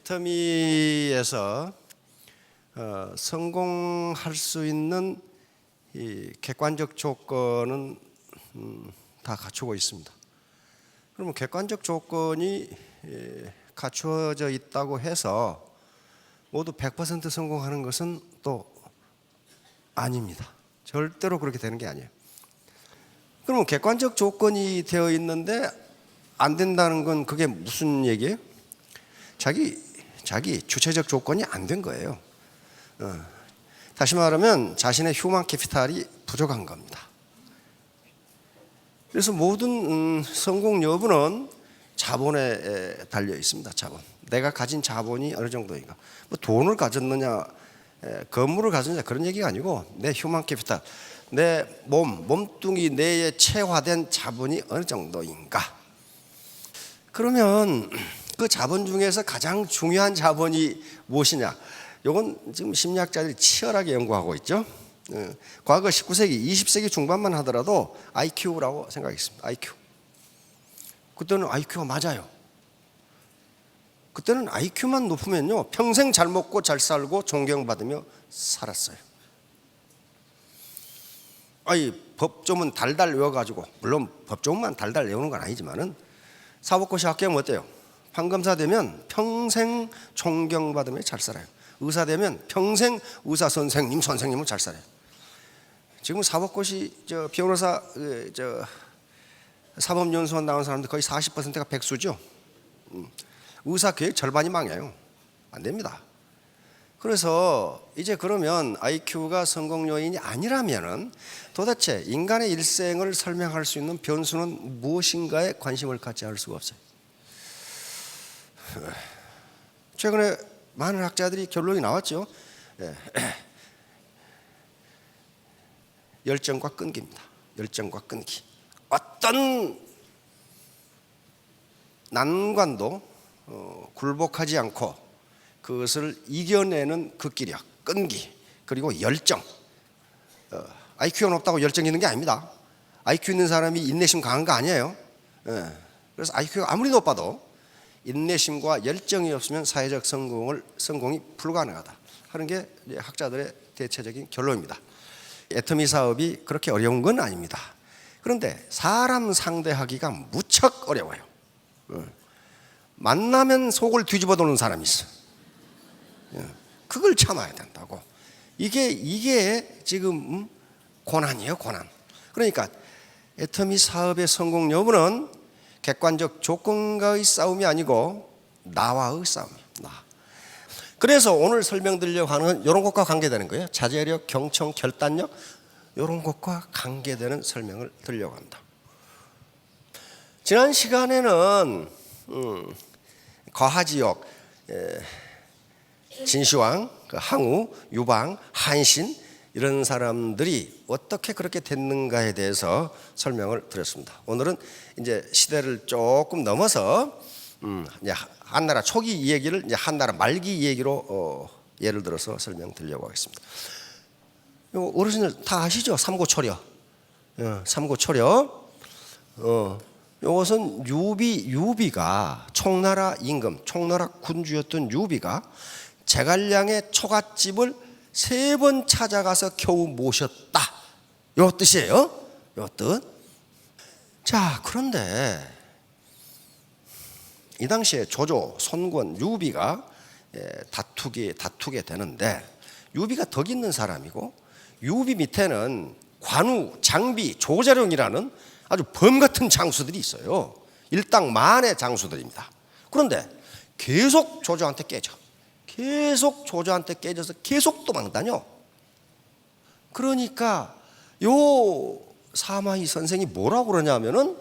애터미에서 성공할 수 있는 이 객관적 조건은 다 갖추고 있습니다. 그러면 객관적 조건이 갖추어져 있다고 해서 모두 100% 성공하는 것은 또 아닙니다. 절대로 그렇게 되는 게 아니에요. 그러면 객관적 조건이 되어 있는데 안 된다는 건 그게 무슨 얘기예요? 자기 주체적 조건이 안 된 거예요. 다시 말하면 자신의 휴먼 캐피탈이 부족한 겁니다. 그래서 모든 성공 여부는 자본에 달려 있습니다. 자본. 내가 가진 자본이 어느 정도인가. 뭐 돈을 가졌느냐, 건물을 가졌느냐 그런 얘기가 아니고 내 휴먼 캐피탈, 내 몸뚱이 내에 체화된 자본이 어느 정도인가. 그러면 그 자본 중에서 가장 중요한 자본이 무엇이냐? 이건 지금 심리학자들이 치열하게 연구하고 있죠. 과거 19세기, 20세기 중반만 하더라도 IQ라고 생각했습니다. IQ. 그때는 IQ가 맞아요. 그때는 IQ만 높으면요 평생 잘 먹고 잘 살고 존경받으며 살았어요. 법조문 달달 외워가지고, 물론 법조문만 달달 외우는 건 아니지만은 사법고시 합격하면 어때요? 판검사 되면 평생 존경받으며 잘 살아요. 의사 되면 평생 의사 선생님은 잘 살아요. 지금 사법고시 변호사 사법연수원 나온 사람들 거의 40%가 백수죠. 의사 거의 절반이 망해요. 안 됩니다. 그래서 이제 그러면 IQ가 성공 요인이 아니라면은 도대체 인간의 일생을 설명할 수 있는 변수는 무엇인가에 관심을 갖지 않을 수가 없어요. 최근에 많은 학자들이 결론이 나왔죠. 열정과 끈기입니다. 열정과 끈기. 어떤 난관도 굴복하지 않고 그것을 이겨내는 그 기력, 끈기, 그리고 열정. IQ가 높다고 열정이 있는 게 아닙니다. IQ 있는 사람이 인내심 강한 거 아니에요. 그래서 IQ가 아무리 높아도 인내심과 열정이 없으면 사회적 성공이 불가능하다 하는 게 학자들의 대체적인 결론입니다. 애터미 사업이 그렇게 어려운 건 아닙니다. 그런데 사람 상대하기가 무척 어려워요. 만나면 속을 뒤집어 도는 사람이 있어. 그걸 참아야 된다고. 이게 지금 고난이에요, 고난. 그러니까 애터미 사업의 성공 여부는 객관적 조건과의 싸움이 아니고 나와의 싸움이에요. 나. 그래서 오늘 설명드리려고 하는 이런 것과 관계되는 거예요. 자제력, 경청, 결단력 이런 것과 관계되는 설명을 드리려고 합니다. 지난 시간에는 거하지옥, 진시황, 항우, 유방, 한신 이런 사람들이 어떻게 그렇게 됐는가에 대해서 설명을 드렸습니다. 오늘은 이제 시대를 조금 넘어서 이제 한나라 초기 이야기를 이제 한나라 말기 이야기로 예를 들어서 설명드리려고 하겠습니다. 어르신들 다 아시죠? 삼고초려. 삼고초려. 이것은 유비가 총나라 임금, 총나라 군주였던 유비가 제갈량의 처갓집을 3번 찾아가서 겨우 모셨다. 요 뜻이에요. 요 뜻. 자, 그런데 이 당시에 조조, 손권, 유비가 다투게 되는데 유비가 덕 있는 사람이고 유비 밑에는 관우, 장비, 조자룡이라는 아주 범 같은 장수들이 있어요. 일당 만의 장수들입니다. 그런데 계속 조조한테 깨져. 계속 조조한테 깨져서 계속 도망다녀. 그러니까 요 사마희 선생이 뭐라고 그러냐면은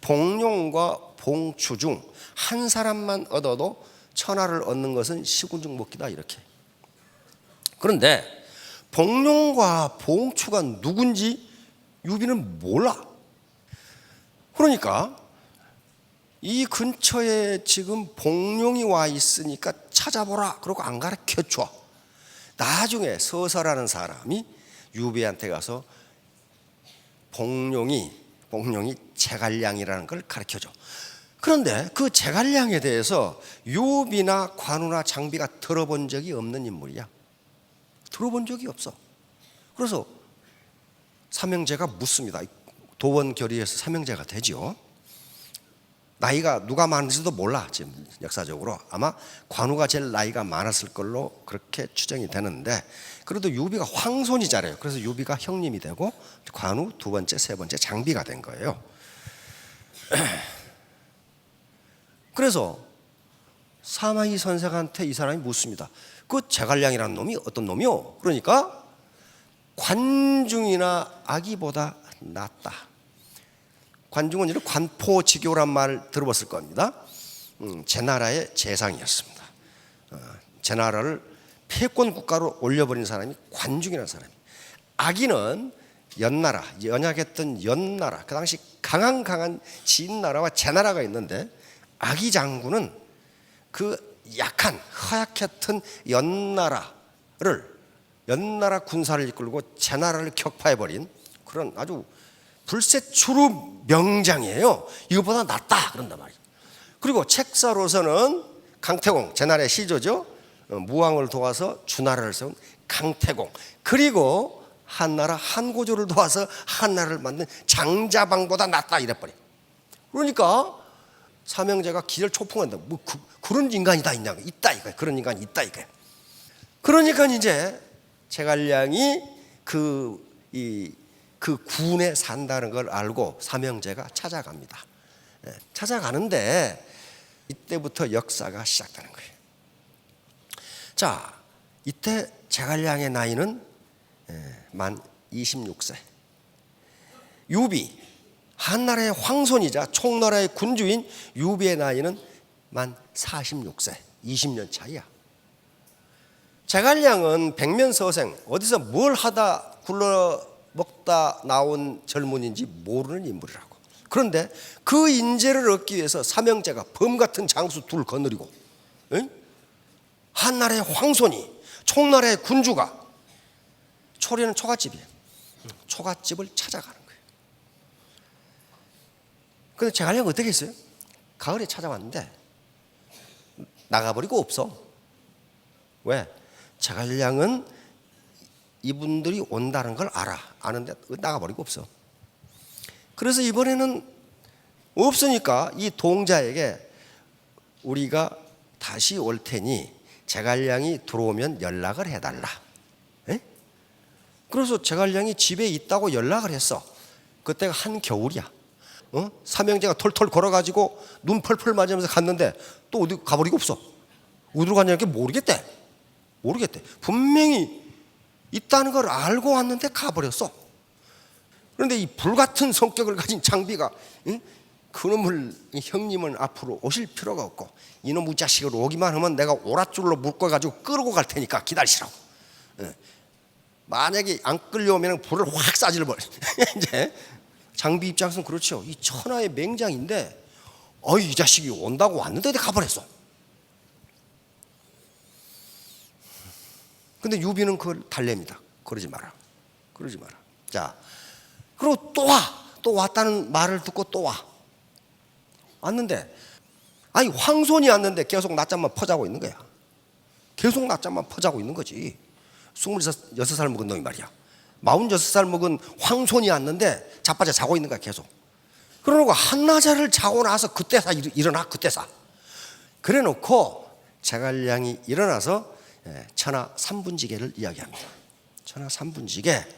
봉룡과 봉추 중 한 사람만 얻어도 천하를 얻는 것은 시군중 먹기다 이렇게. 그런데 봉룡과 봉추가 누군지 유비는 몰라. 그러니까 이 근처에 지금 봉룡이 와 있으니까 찾아보라. 그러고 안 가르쳐줘. 나중에 서서라는 사람이 유비한테 가서 봉룡이 제갈량이라는 걸 가르쳐줘. 그런데 그 제갈량에 대해서 유비나 관우나 장비가 들어본 적이 없는 인물이야. 들어본 적이 없어. 그래서 삼형제가 묻습니다. 도원결의에서 삼형제가 되죠. 나이가 누가 많은지도 몰라. 지금 역사적으로 아마 관우가 제일 나이가 많았을 걸로 그렇게 추정이 되는데, 그래도 유비가 황손이잖아요. 그래서 유비가 형님이 되고 관우 두 번째, 세 번째 장비가 된 거예요. 그래서 사마이 선생한테 이 사람이 묻습니다. 그 제갈량이라는 놈이 어떤 놈이요? 그러니까 관중이나 아기보다 낫다. 관중은 이런 관포지교란 말 들어봤을 겁니다. 제 나라의 재상이었습니다. 제 나라를 패권 국가로 올려버린 사람이 관중이라는 사람이. 아기는 연나라, 연약했던 연나라, 그 당시 강한 진나라와 제나라가 있는데, 아기 장군은 그 약한 허약했던 연나라 군사를 이끌고 제나라를 격파해버린 그런 아주 불세추루 명장이에요. 이것보다 낫다 그런단 말이에요. 그리고 책사로서는 강태공, 제나라의 시조죠. 무왕을 도와서 주나라를 세운 강태공, 그리고 한나라 한고조를 도와서 한나라를 만든 장자방보다 낫다 이래버려. 그러니까 삼형제가 기절 초풍한다. 뭐 그런 인간이 다 있냐? 있다 이거야. 그런 인간이 있다 이거야. 그러니까 이제 제갈량이 그 군에 산다는 걸 알고 삼형제가 찾아갑니다. 찾아가는데 이때부터 역사가 시작되는 거예요. 자, 이때 제갈량의 나이는 만 26세. 유비, 한나라의 황손이자 총나라의 군주인 유비의 나이는 만 46세, 20년 차이야. 제갈량은 백면서생, 어디서 뭘 하다 굴러 먹다 나온 젊은인지 모르는 인물이라고. 그런데 그 인재를 얻기 위해서 삼형제가 범 같은 장수 둘 거느리고, 한나라의 황손이, 총나라의 군주가, 초리는 초가집이에요. 초가집을 찾아가는 거예요. 근데 제갈량은 어떻게 했어요? 가을에 찾아왔는데 나가버리고 없어. 왜? 제갈량은 이분들이 온다는 걸 아는데 나가버리고 없어. 그래서 이번에는 없으니까 이 동자에게 우리가 다시 올 테니 제갈량이 들어오면 연락을 해달라. 에? 그래서 제갈량이 집에 있다고 연락을 했어. 그때가 한겨울이야. 삼형제가 털털 걸어가지고 눈 펄펄 맞으면서 갔는데 또 어디 가버리고 없어. 어디로 갔냐는 게 모르겠대. 분명히 있다는 걸 알고 왔는데 가버렸어. 그런데 이 불같은 성격을 가진 장비가, 그놈을, 형님은 앞으로 오실 필요가 없고 이놈의 자식을 오기만 하면 내가 오랏줄로 묶어가지고 끌고 갈 테니까 기다리시라고. 만약에 안 끌려오면 불을 확 쏴질러버려. 이제 장비 입장에서는 그렇죠. 이 천하의 맹장인데 이 자식이 온다고 왔는데 가버렸어. 근데 유비는 그걸 달랩니다. 그러지 마라. 자, 그리고 또 왔다는 말을 듣고 또 왔는데, 황손이 왔는데 계속 낮잠만 퍼자고 있는 거야. 계속 낮잠만 퍼자고 있는 거지. 26살 먹은 놈이 말이야. 46살 먹은 황손이 왔는데 자빠져 자고 있는 거야 계속. 그러고 한나자를 자고 나서 그때사 일어나. 그래 놓고 제갈량이 일어나서 천하 삼분지계를 이야기합니다. 천하 삼분지계.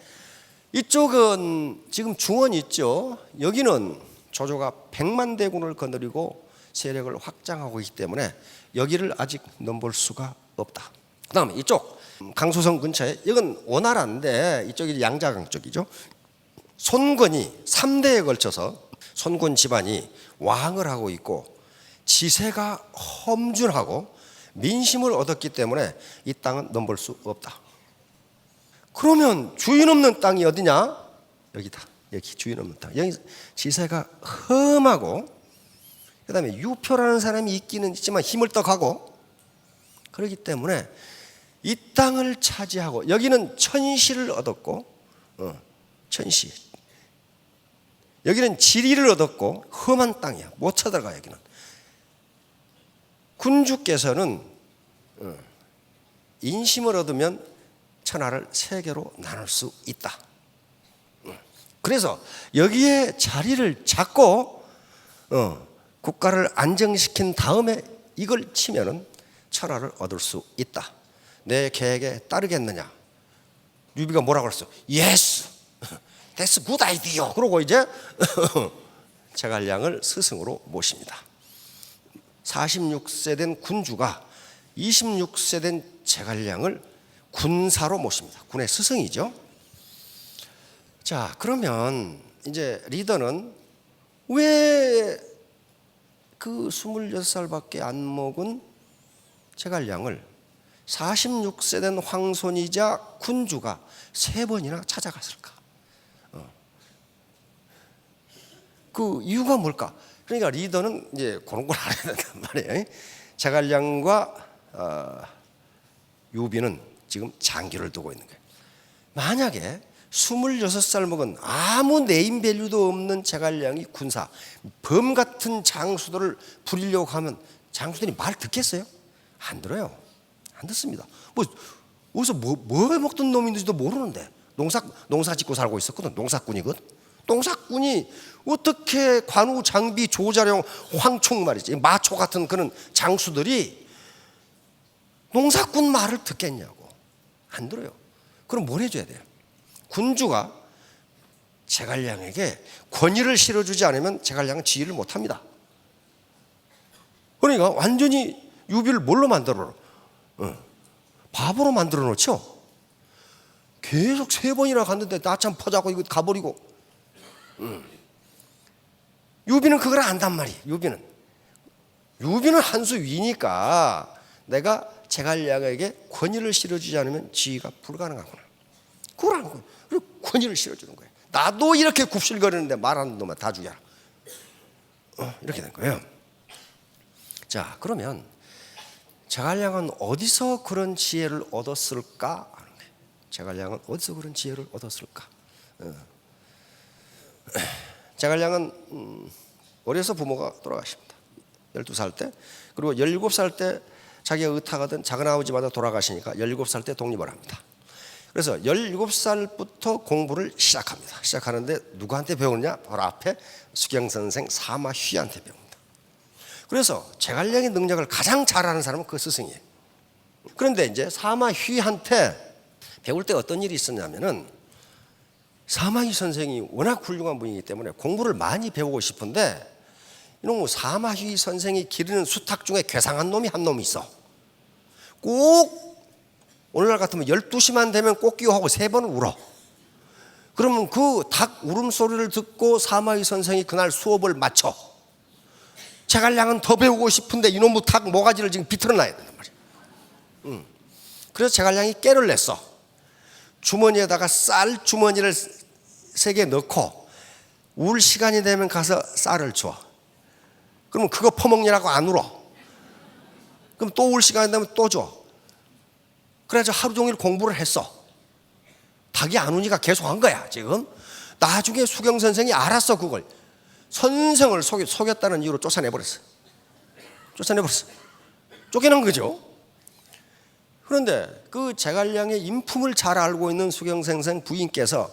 이쪽은 지금 중원 있죠. 여기는 조조가 100만 대군을 거느리고 세력을 확장하고 있기 때문에 여기를 아직 넘볼 수가 없다. 그 다음에 이쪽 강소성 근처에, 이건 오나라인데 이쪽이 양자강 쪽이죠. 손권이 3대에 걸쳐서 손권 집안이 왕을 하고 있고 지세가 험준하고 민심을 얻었기 때문에 이 땅은 넘볼 수 없다. 그러면 주인 없는 땅이 어디냐? 여기다. 여기 주인 없는 땅. 여기 지세가 험하고, 그 다음에 유표라는 사람이 있기는 있지만 힘을 떡하고, 그렇기 때문에 이 땅을 차지하고, 여기는 천시를 얻었고, 천시. 여기는 지리를 얻었고 험한 땅이야. 못 쳐들어가. 여기는 군주께서는 인심을 얻으면 천하를 세 개로 나눌 수 있다. 그래서 여기에 자리를 잡고 국가를 안정시킨 다음에 이걸 치면은 천하를 얻을 수 있다. 내 계획에 따르겠느냐? 류비가 뭐라고 그랬어? Yes, that's good idea. 그러고 이제 제갈량을 스승으로 모십니다. 46세 된 군주가 26세 된 제갈량을 군사로 모십니다. 군의 스승이죠. 자, 그러면 이제 리더는 왜 그 26살밖에 안 먹은 제갈량을 46세 된 황손이자 군주가 3번이나 찾아갔을까? 그 이유가 뭘까? 그러니까 리더는 이제 그런 걸 알아야 된단 말이에요. 제갈량과 유비는 지금 장기를 두고 있는 거예요. 만약에 26살 먹은 아무 네임밸류도 없는 제갈량이 군사, 범 같은 장수들을 부리려고 하면 장수들이 말 듣겠어요? 안 들어요. 안 듣습니다. 어디서 뭐 먹던 놈인지도 모르는데 농사 짓고 살고 있었거든. 농사꾼이거든. 농사꾼이 어떻게 관우, 장비, 조자룡, 황총 말이지, 마초 같은 그런 장수들이 농사꾼 말을 듣겠냐고. 안 들어요. 그럼 뭘 해줘야 돼요? 군주가 제갈량에게 권위를 실어주지 않으면 제갈량은 지휘를 못합니다. 그러니까 완전히 유비를 뭘로 만들어? 바보로 만들어 놓죠. 계속 3번이나 갔는데 나참 퍼자고 이거 가버리고. 유비는 그걸 안단 말이에요. 유비는 한 수 위니까 내가 제갈량에게 권위를 실어주지 않으면 지휘가 불가능하구나. 그걸 아는 거예요. 그리고 권위를 실어주는 거예요. 나도 이렇게 굽실거리는데 말하는 놈은 다 죽여라. 이렇게 된 거예요. 자, 그러면 제갈량은 어디서 그런 지혜를 얻었을까? 제갈량은 어디서 그런 지혜를 얻었을까? 제갈량은 어려서 부모가 돌아가십니다. 12살 때. 그리고 17살 때 자기가 의탁하던 작은아버지마다 돌아가시니까 17살 때 독립을 합니다. 그래서 17살부터 공부를 시작합니다. 시작하는데 누구한테 배우느냐? 바로 앞에 수경선생 사마휘한테 배웁니다. 그래서 제갈량의 능력을 가장 잘하는 사람은 그 스승이에요. 그런데 이제 사마휘한테 배울 때 어떤 일이 있었냐면은 사마휘 선생이 워낙 훌륭한 분이기 때문에 공부를 많이 배우고 싶은데 이놈 사마휘 선생이 기르는 수탉 중에 괴상한 놈이 한 놈이 있어. 꼭 오늘날 같으면 12시만 되면 꽃기호하고 3번 울어. 그러면 그 닭 울음소리를 듣고 사마휘 선생이 그날 수업을 마쳐. 제갈량은 더 배우고 싶은데 이놈의 닭 모가지를 지금 비틀어놔야 된단 말이야. 그래서 제갈량이 깨를 냈어. 주머니에다가 쌀 주머니를 3개 넣고 울 시간이 되면 가서 쌀을 줘. 그러면 그거 퍼먹느라고 안 울어. 그럼 또 울 시간이 되면 또 줘. 그래서 하루 종일 공부를 했어. 닭이 안 우니까 계속 한 거야 지금. 나중에 수경 선생이 알았어. 그걸 선생을 속였다는 이유로 쫓아내버렸어. 쫓겨난 거죠. 그런데 그 제갈량의 인품을 잘 알고 있는 수경 선생 부인께서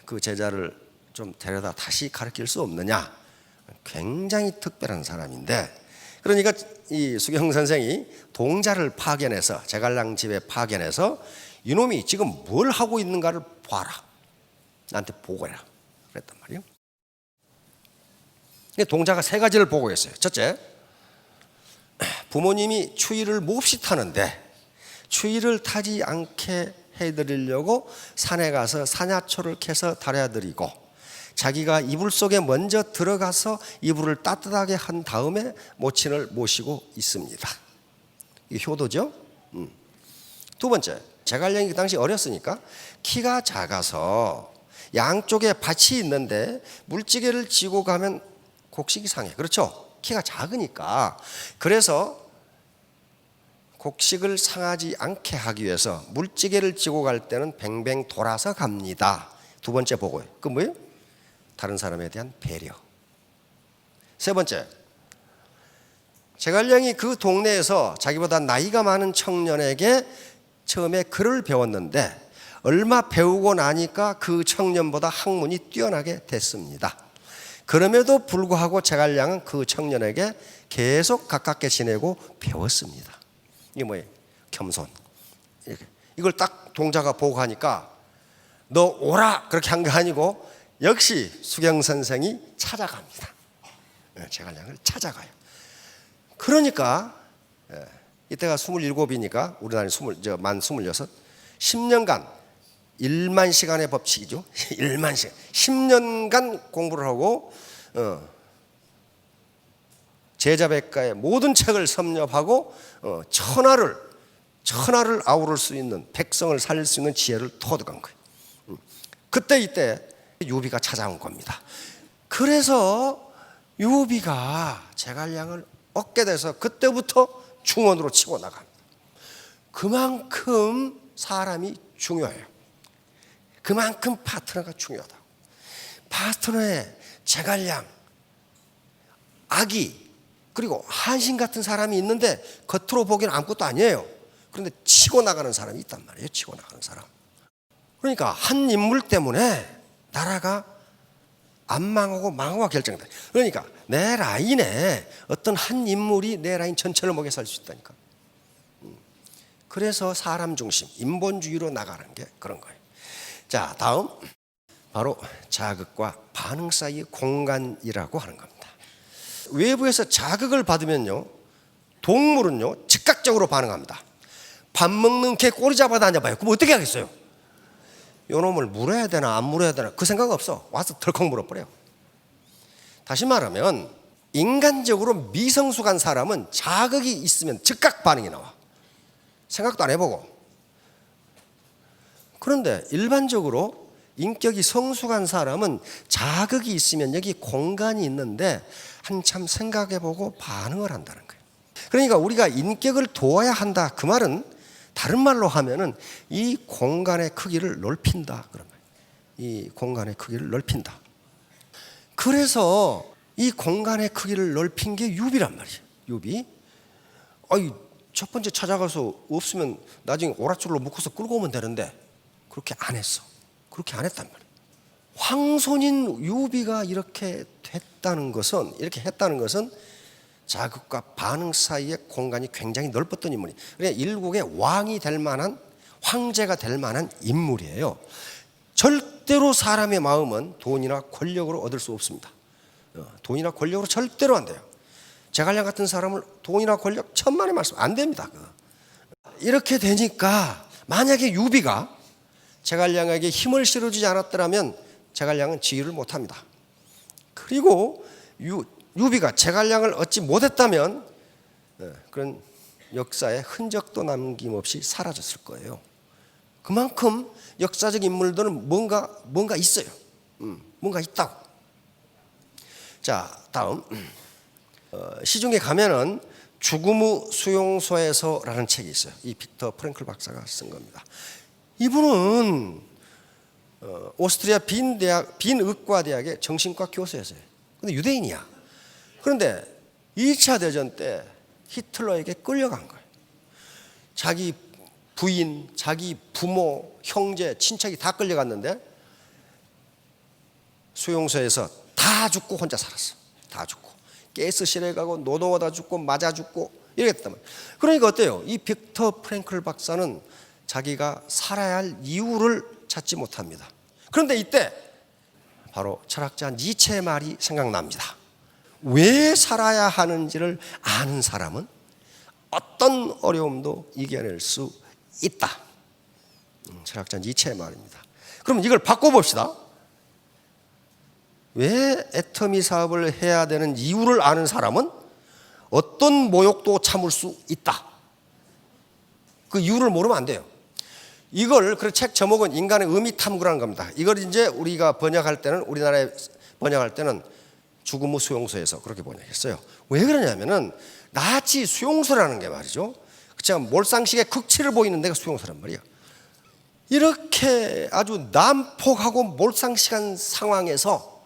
그 제자를 좀 데려다 다시 가르칠 수 없느냐. 굉장히 특별한 사람인데, 그러니까 이 수경 선생이 동자를 파견해서 제갈량 집에 파견해서 이놈이 지금 뭘 하고 있는가를 봐라. 나한테 보고해라. 그랬단 말이에요. 동자가 3가지를 보고했어요. 첫째, 부모님이 추위를 몹시 타는데 추위를 타지 않게 해드리려고 산에 가서 사냐초를 캐서 달아드리고 자기가 이불 속에 먼저 들어가서 이불을 따뜻하게 한 다음에 모친을 모시고 있습니다. 이게 효도죠. 두 번째, 제갈량이 그 당시 어렸으니까 키가 작아서 양쪽에 밭이 있는데 물지개를 지고 가면 곡식이 상해. 그렇죠? 키가 작으니까. 그래서 곡식을 상하지 않게 하기 위해서 물지개를 지고 갈 때는 뱅뱅 돌아서 갑니다. 두 번째 보고요. 그 뭐예요? 다른 사람에 대한 배려. 세 번째, 제갈량이 그 동네에서 자기보다 나이가 많은 청년에게 처음에 글을 배웠는데 얼마 배우고 나니까 그 청년보다 학문이 뛰어나게 됐습니다. 그럼에도 불구하고 제갈량은 그 청년에게 계속 가깝게 지내고 배웠습니다. 이게 뭐예요? 겸손. 이걸 딱 동자가 보고 하니까 너 오라 그렇게 한 게 아니고 역시 수경 선생이 찾아갑니다. 제갈량을 찾아가요. 그러니까 이때가 27이니까 우리나라에 만 26, 10년간 1만 시간의 법칙이죠. 1만 시간, 10년간 공부를 하고 제자백가의 모든 책을 섭렵하고 천하를 아우를 수 있는, 백성을 살릴 수 있는 지혜를 터득한 거예요. 그때 이때 유비가 찾아온 겁니다. 그래서 유비가 제갈량을 얻게 돼서 그때부터 중원으로 치고 나갑니다. 그만큼 사람이 중요해요. 그만큼 파트너가 중요하다고. 파트너에 제갈량, 아기, 그리고 한신 같은 사람이 있는데 겉으로 보기에는 아무것도 아니에요. 그런데 치고 나가는 사람이 있단 말이에요. 치고 나가는 사람. 그러니까 한 인물 때문에 나라가 안 망하고 망하고 결정돼. 그러니까 내 라인에 어떤 한 인물이 내 라인 전체를 먹여 살 수 있다니까. 그래서 사람 중심, 인본주의로 나가는 게 그런 거예요. 자, 다음 바로 자극과 반응 사이의 공간이라고 하는 겁니다. 외부에서 자극을 받으면요, 동물은요 즉각적으로 반응합니다. 밥 먹는 개 꼬리 잡아 다녀봐요. 그럼 어떻게 하겠어요? 요놈을 물어야 되나 안 물어야 되나 그 생각 없어. 와서 덜컥 물어버려요. 다시 말하면 인간적으로 미성숙한 사람은 자극이 있으면 즉각 반응이 나와. 생각도 안 해보고. 그런데 일반적으로 인격이 성숙한 사람은 자극이 있으면 여기 공간이 있는데 한참 생각해보고 반응을 한다는 거예요. 그러니까 우리가 인격을 도와야 한다 그 말은 다른 말로 하면은 이 공간의 크기를 넓힌다 그런 거예요. 이 공간의 크기를 넓힌다. 그래서 이 공간의 크기를 넓힌 게 유비란 말이에요. 유비. 첫 번째 찾아가서 없으면 나중에 오랏줄로 묶어서 끌고 오면 되는데 그렇게 안 했어. 그렇게 안 했단 말이에요. 황손인 유비가 이렇게 했다는 것은 자극과 반응 사이의 공간이 굉장히 넓었던 인물이. 그러니까 일국의 왕이 될 만한, 황제가 될 만한 인물이에요. 절대로 사람의 마음은 돈이나 권력으로 얻을 수 없습니다. 돈이나 권력으로 절대로 안 돼요. 제갈량 같은 사람을 돈이나 권력 천만의 말씀 안 됩니다. 이렇게 되니까 만약에 유비가 제갈량에게 힘을 실어주지 않았더라면 제갈량은 지휘를 못합니다. 그리고 유비가 제갈량을 얻지 못했다면 그런 역사에 흔적도 남김없이 사라졌을 거예요. 그만큼 역사적 인물들은 뭔가 있어요. 뭔가 있다고. 자, 다음 시중에 가면은 죽음의 수용소에서라는 책이 있어요. 이 빅터 프랭클 박사가 쓴 겁니다. 이분은 오스트리아 빈 의과대학의 정신과 교수였어요. 근데 유대인이야. 그런데 2차 대전 때 히틀러에게 끌려간 거예요. 자기 부인, 자기 부모, 형제, 친척이 다 끌려갔는데 수용소에서 다 죽고 혼자 살았어. 다 죽고. 가스실에 가고 노동하다 죽고 맞아 죽고 이렇게 됐단 말이에요. 그러니까 어때요? 이 빅터 프랭클 박사는 자기가 살아야 할 이유를 찾지 못합니다. 그런데 이때 바로 철학자 니체의 말이 생각납니다. 왜 살아야 하는지를 아는 사람은 어떤 어려움도 이겨낼 수 있다. 철학자 니체의 말입니다. 그럼 이걸 바꿔봅시다. 왜 애터미 사업을 해야 되는 이유를 아는 사람은 어떤 모욕도 참을 수 있다. 그 이유를 모르면 안 돼요. 이걸 그 책 제목은 인간의 의미 탐구라는 겁니다. 이걸 이제 우리가 번역할 때는 우리나라에 번역할 때는 죽음의 수용소에서 그렇게 번역했어요. 왜 그러냐면은 나치 수용소라는 게 말이죠. 그냥 몰상식의 극치를 보이는 데가 수용소란 말이야. 이렇게 아주 난폭하고 몰상식한 상황에서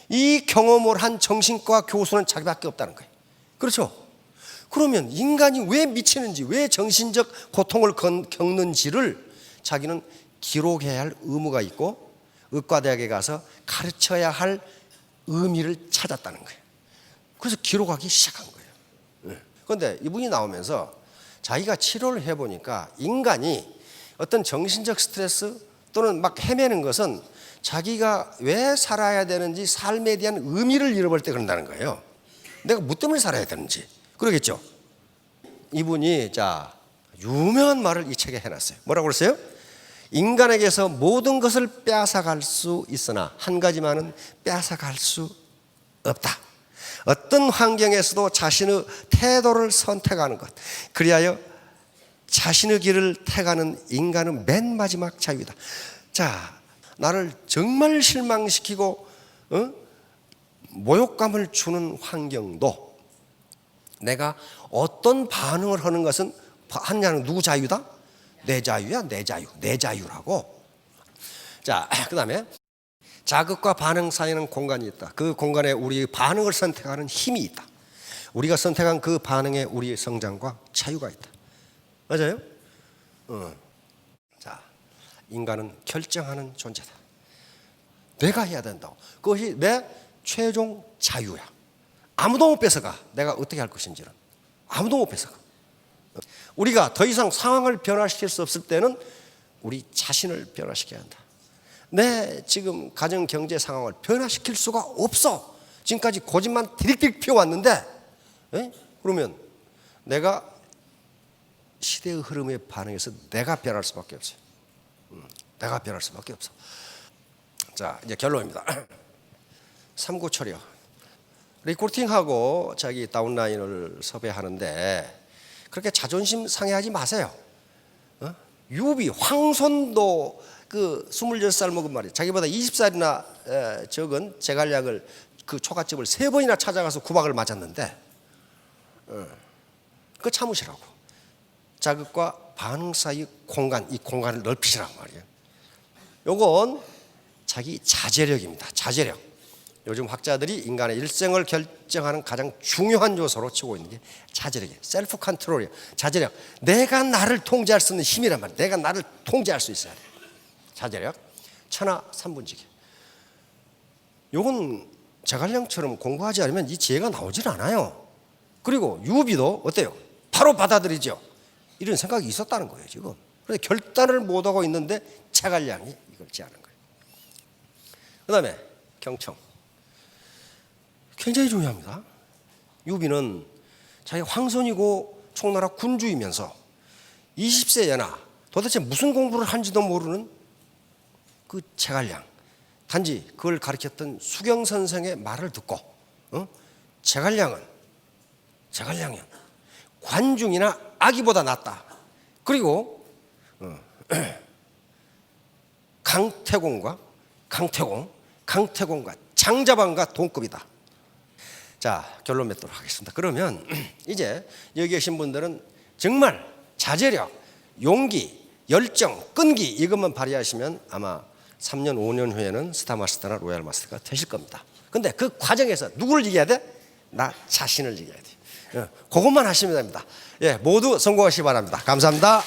이 경험을 한 정신과 교수는 자기밖에 없다는 거예요. 그렇죠? 그러면 인간이 왜 미치는지, 왜 정신적 고통을 겪는지를 자기는 기록해야 할 의무가 있고 의과대학에 가서 가르쳐야 할 의미를 찾았다는 거예요. 그래서 기록하기 시작한 거예요. 그런데 이분이 나오면서 자기가 치료를 해보니까 인간이 어떤 정신적 스트레스 또는 막 헤매는 것은 자기가 왜 살아야 되는지, 삶에 대한 의미를 잃어버릴 때 그런다는 거예요. 내가 뭐 때문에 살아야 되는지. 그러겠죠. 이분이 유명한 말을 이 책에 해놨어요. 뭐라고 그랬어요? 인간에게서 모든 것을 빼앗아갈 수 있으나 한 가지만은 빼앗아갈 수 없다. 어떤 환경에서도 자신의 태도를 선택하는 것, 그리하여 자신의 길을 택하는 인간은 맨 마지막 자유다. 나를 정말 실망시키고 모욕감을 주는 환경도 내가 어떤 반응을 하는 것은 하느냐는 누구 자유다? 내 자유야, 내 자유. 내 자유라고. 그 다음에 자극과 반응 사이에는 공간이 있다. 그 공간에 우리의 반응을 선택하는 힘이 있다. 우리가 선택한 그 반응에 우리의 성장과 자유가 있다. 맞아요? 인간은 결정하는 존재다. 내가 해야 된다고. 그것이 내 최종 자유야. 아무도 못 뺏어가. 내가 어떻게 할 것인지는 아무도 못 뺏어가. 우리가 더 이상 상황을 변화시킬 수 없을 때는 우리 자신을 변화시켜야 한다. 내 지금 가정 경제 상황을 변화시킬 수가 없어. 지금까지 고집만 디릭디릭 피워왔는데, 그러면 내가 시대의 흐름에 반응해서 내가 변할 수밖에 없어요. 내가 변할 수밖에 없어. 이제 결론입니다. 삼고초려. 리크루팅하고 자기 다운라인을 섭외하는데 그렇게 자존심 상해하지 마세요. 유비, 황손도 26살 먹은 말이에요. 자기보다 20살이나 적은 제갈량을 그 초가집을 3번이나 찾아가서 구박을 맞았는데 그거 참으시라고. 자극과 반응 사이 공간, 이 공간을 넓히시라고 말이에요. 요건 자기 자제력입니다. 자제력. 요즘 학자들이 인간의 일생을 결정하는 가장 중요한 요소로 치고 있는 게 자제력이에요. 셀프 컨트롤이에요. 자제력. 내가 나를 통제할 수 있는 힘이란 말이에요. 내가 나를 통제할 수 있어야 돼요. 자제력. 천하 삼분지기. 요건 제갈량처럼 공부하지 않으면 이 지혜가 나오질 않아요. 그리고 유비도 어때요? 바로 받아들이죠. 이런 생각이 있었다는 거예요, 지금. 그래서 결단을 못하고 있는데 제갈량이 이걸 제안한 거예요. 그 다음에 경청. 굉장히 중요합니다. 유비는 자기 황손이고 총나라 군주이면서 20세 연하, 도대체 무슨 공부를 한지도 모르는 그 제갈량, 단지 그걸 가르쳤던 수경 선생의 말을 듣고 제갈량은 관중이나 아기보다 낫다. 그리고 강태공과 장자반과 동급이다. 결론 맺도록 하겠습니다. 그러면 이제 여기 계신 분들은 정말 자제력, 용기, 열정, 끈기 이것만 발휘하시면 아마 3년, 5년 후에는 스타마스터나 로얄마스터가 되실 겁니다. 근데 그 과정에서 누구를 이겨야 돼? 나 자신을 이겨야 돼. 그것만 하시면 됩니다. 모두 성공하시기 바랍니다. 감사합니다.